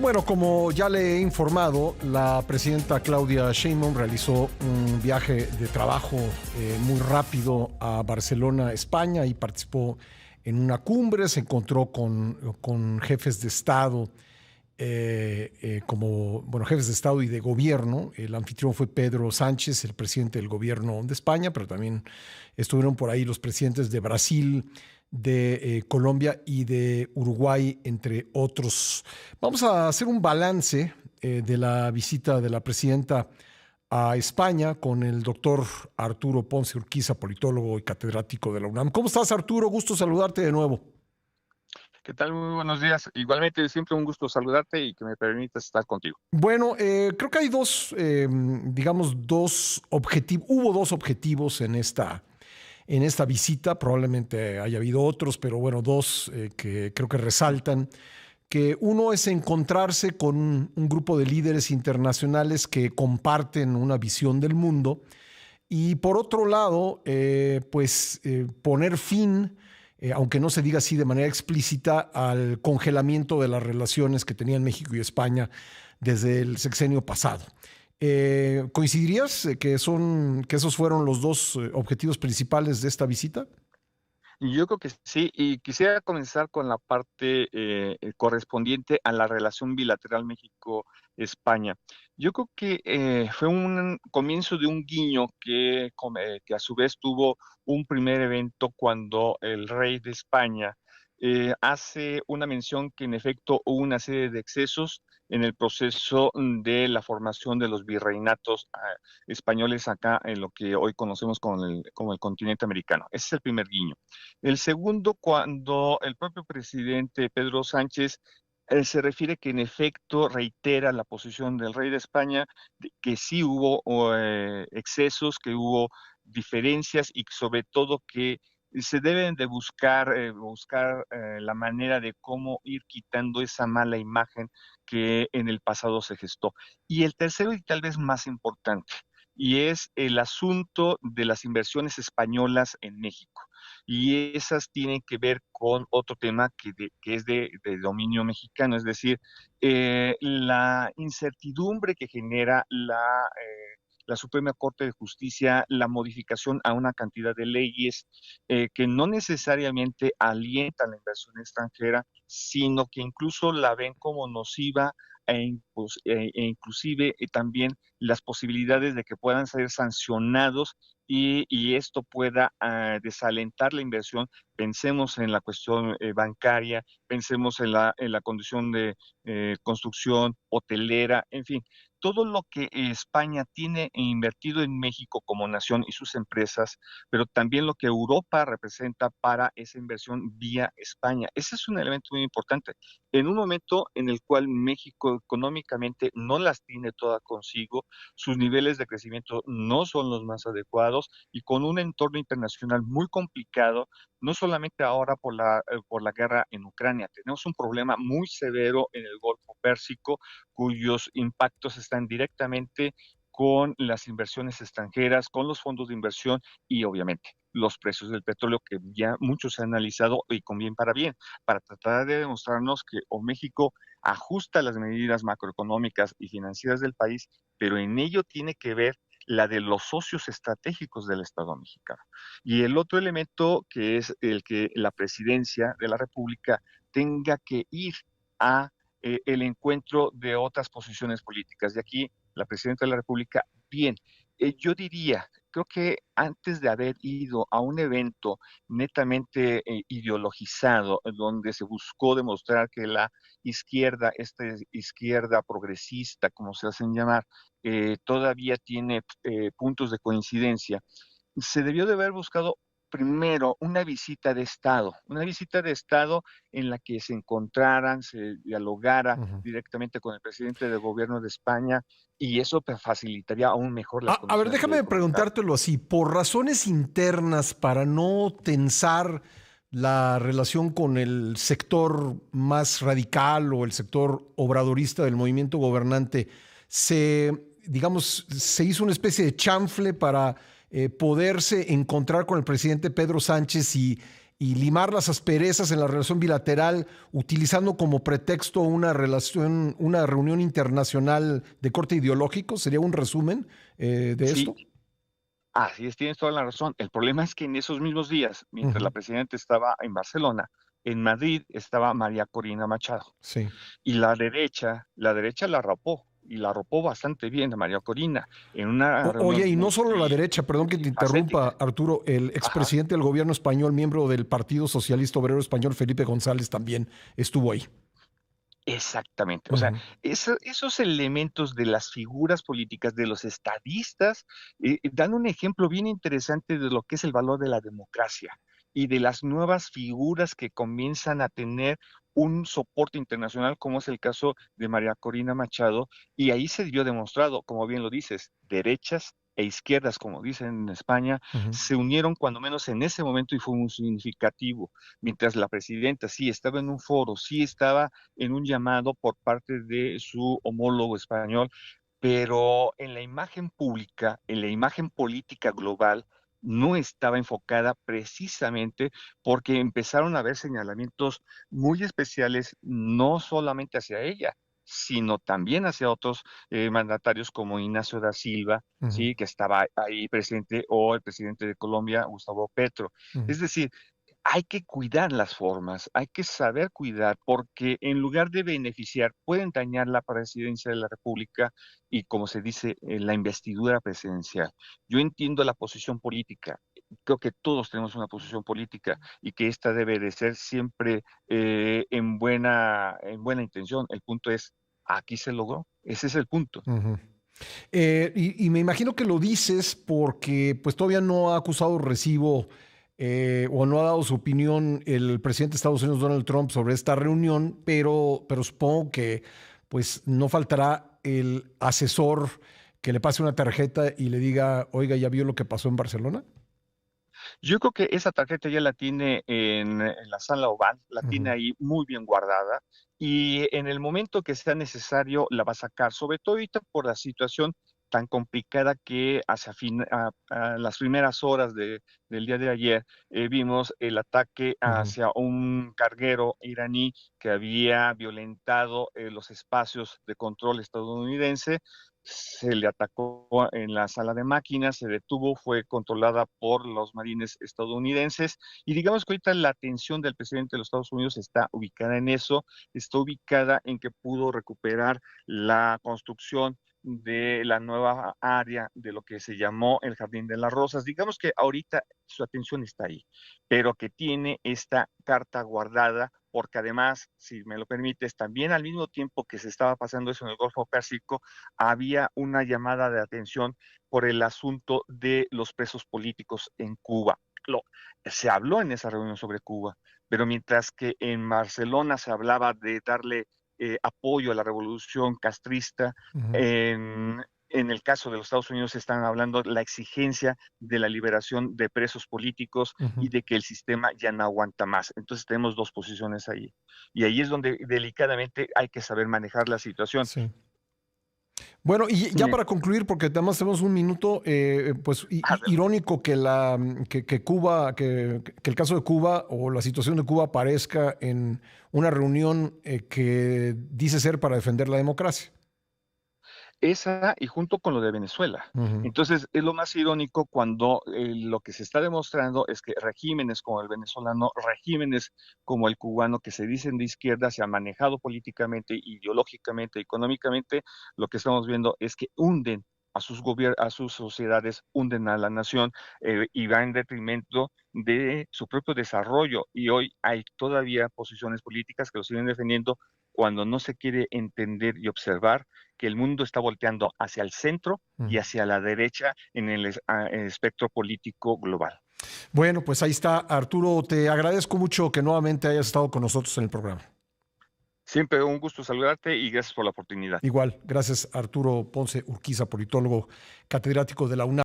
Bueno, como ya le he informado, la presidenta Claudia Sheinbaum realizó un viaje de trabajo muy rápido a Barcelona, España, y participó en una cumbre. Se encontró con jefes de Estado, jefes de Estado y de gobierno. El anfitrión fue Pedro Sánchez, el presidente del gobierno de España, pero también estuvieron por ahí los presidentes de Brasil, de Colombia y de Uruguay, entre otros. Vamos a hacer un balance de la visita de la presidenta a España con el doctor Arturo Ponce Urquiza, politólogo y catedrático de la UNAM. ¿Cómo estás, Arturo? Gusto saludarte de nuevo. ¿Qué tal? Muy buenos días. Igualmente, siempre un gusto saludarte y que me permitas estar contigo. Bueno, creo que hay dos objetivos. Hubo dos objetivos en esta visita. Probablemente haya habido otros, pero bueno, dos que creo que resaltan. Que uno es encontrarse con un grupo de líderes internacionales que comparten una visión del mundo. Y por otro lado, poner fin, aunque no se diga así de manera explícita, al congelamiento de las relaciones que tenían México y España desde el sexenio pasado. ¿Coincidirías que esos fueron los dos objetivos principales de esta visita? Y yo creo que sí, y quisiera comenzar con la parte correspondiente a la relación bilateral México-España. Yo creo que fue un comienzo de un guiño que a su vez tuvo un primer evento cuando el rey de España hace una mención que en efecto hubo una serie de excesos en el proceso de la formación de los virreinatos españoles acá en lo que hoy conocemos como el continente americano. Ese es el primer guiño. El segundo, cuando el propio presidente Pedro Sánchez se refiere que en efecto reitera la posición del rey de España, de que sí hubo excesos, que hubo diferencias y sobre todo que se deben de buscar la manera de cómo ir quitando esa mala imagen que en el pasado se gestó. Y el tercero y tal vez más importante, y es el asunto de las inversiones españolas en México. Y esas tienen que ver con otro tema que es de dominio mexicano, es decir, la incertidumbre que genera la Suprema Corte de Justicia, la modificación a una cantidad de leyes que no necesariamente alientan la inversión extranjera, sino que incluso la ven como nociva inclusive también las posibilidades de que puedan ser sancionados y esto pueda desalentar la inversión. Pensemos en la cuestión bancaria, pensemos en la condición de construcción hotelera, en fin, todo lo que España tiene invertido en México como nación y sus empresas, pero también lo que Europa representa para esa inversión vía España. Ese es un elemento muy importante. En un momento en el cual México económicamente no las tiene todas consigo, sus niveles de crecimiento no son los más adecuados y con un entorno internacional muy complicado, no solamente ahora por la guerra en Ucrania, tenemos un problema muy severo en el Golfo Pérsico, cuyos impactos están directamente con las inversiones extranjeras, con los fondos de inversión y obviamente los precios del petróleo que ya muchos han analizado y con bien, para tratar de demostrarnos que o México ajusta las medidas macroeconómicas y financieras del país, pero en ello tiene que ver la de los socios estratégicos del Estado mexicano. Y el otro elemento que es el que la presidencia de la República tenga que ir a el encuentro de otras posiciones políticas. De aquí, la presidenta de la República, bien, yo diría, creo que antes de haber ido a un evento netamente ideologizado, donde se buscó demostrar que la izquierda, esta izquierda progresista, como se hacen llamar, todavía tiene puntos de coincidencia, se debió de haber buscado primero una visita de Estado en la que se encontraran, se dialogara Ujú. directamente con el presidente del gobierno de España y eso facilitaría aún mejor las A ver, condiciones de déjame conectar. preguntártelo así. Por razones internas, para no tensar la relación con el sector más radical o el sector obradorista del movimiento gobernante, se hizo una especie de chanfle para poderse encontrar con el presidente Pedro Sánchez y limar las asperezas en la relación bilateral utilizando como pretexto una reunión internacional de corte ideológico? ¿Sería un resumen de Sí, esto? así es, tienes toda la razón. El problema es que en esos mismos días, mientras la Ujú. presidenta estaba en Barcelona, en Madrid estaba María Corina Machado. Sí. Y la derecha la arropó, y la arropó bastante bien a María Corina, en una Oye, reunión y no solo la derecha, perdón que te multifacética. interrumpa, Arturo, el Ajá, expresidente del gobierno español, miembro del Partido Socialista Obrero Español, Felipe González, también estuvo ahí. exactamente. O sea, Ujú. esos elementos de las figuras políticas, de los estadistas, dan un ejemplo bien interesante de lo que es el valor de la democracia y de las nuevas figuras que comienzan a tener un soporte internacional, como es el caso de María Corina Machado, y ahí se dio demostrado, como bien lo dices, derechas e izquierdas, como dicen en España, Ujú. se unieron cuando menos en ese momento y fue muy significativo. Mientras la presidenta sí estaba en un foro, sí estaba en un llamado por parte de su homólogo español, pero en la imagen pública, en la imagen política global, no estaba enfocada precisamente porque empezaron a haber señalamientos muy especiales, no solamente hacia ella, sino también hacia otros mandatarios como Ignacio da Silva, Ujú. sí, que estaba ahí presente, o el presidente de Colombia, Gustavo Petro. Ujú. Es decir, hay que cuidar las formas, hay que saber cuidar, porque en lugar de beneficiar, pueden dañar la presidencia de la República y, como se dice, la investidura presidencial. Yo entiendo la posición política, creo que todos tenemos una posición política y que esta debe de ser siempre en buena intención. El punto es, aquí se logró, ese es el punto. Ujú. Y me imagino que lo dices porque pues todavía no ha acusado recibo o no ha dado su opinión el presidente de Estados Unidos, Donald Trump, sobre esta reunión, pero supongo que pues no faltará el asesor que le pase una tarjeta y le diga, oiga, ¿ya vio lo que pasó en Barcelona? Yo creo que esa tarjeta ya la tiene en la sala oval, la tiene Ujú. ahí muy bien guardada y en el momento que sea necesario la va a sacar, sobre todo ahorita por la situación tan complicada que a las primeras horas del día de ayer vimos el ataque Ujú. hacia un carguero iraní que había violentado los espacios de control estadounidense. Se le atacó en la sala de máquinas, se detuvo, fue controlada por los marines estadounidenses y digamos que ahorita la atención del presidente de los Estados Unidos está ubicada en eso, está ubicada en que pudo recuperar la construcción de la nueva área de lo que se llamó el Jardín de las Rosas. Digamos que ahorita su atención está ahí, pero que tiene esta carta guardada porque además, si me lo permites, también al mismo tiempo que se estaba pasando eso en el Golfo Pérsico, había una llamada de atención por el asunto de los presos políticos en Cuba. Lo, Se habló en esa reunión sobre Cuba, pero mientras que en Barcelona se hablaba de darle apoyo a la revolución castrista, Ujú. en el caso de los Estados Unidos se están hablando de la exigencia de la liberación de presos políticos Ujú. y de que el sistema ya no aguanta más. Entonces tenemos dos posiciones ahí. Y ahí es donde delicadamente hay que saber manejar la situación. Sí. Bueno, y ya para concluir, porque además tenemos un minuto, pues irónico que que Cuba, que el caso de Cuba o la situación de Cuba aparezca en una reunión que dice ser para defender la democracia. Esa y junto con lo de Venezuela. Ujú. Entonces, es lo más irónico cuando lo que se está demostrando es que regímenes como el venezolano, regímenes como el cubano, que se dicen de izquierda, se han manejado políticamente, ideológicamente, económicamente, lo que estamos viendo es que hunden a sus sociedades, hunden a la nación y va en detrimento de su propio desarrollo. Y hoy hay todavía posiciones políticas que lo siguen defendiendo cuando no se quiere entender y observar que el mundo está volteando hacia el centro y Ujú. hacia la derecha en el espectro político global. Bueno, pues ahí está. Arturo, te agradezco mucho que nuevamente hayas estado con nosotros en el programa. Siempre un gusto saludarte y gracias por la oportunidad. Igual, gracias Arturo Ponce Urquiza, politólogo catedrático de la UNAM.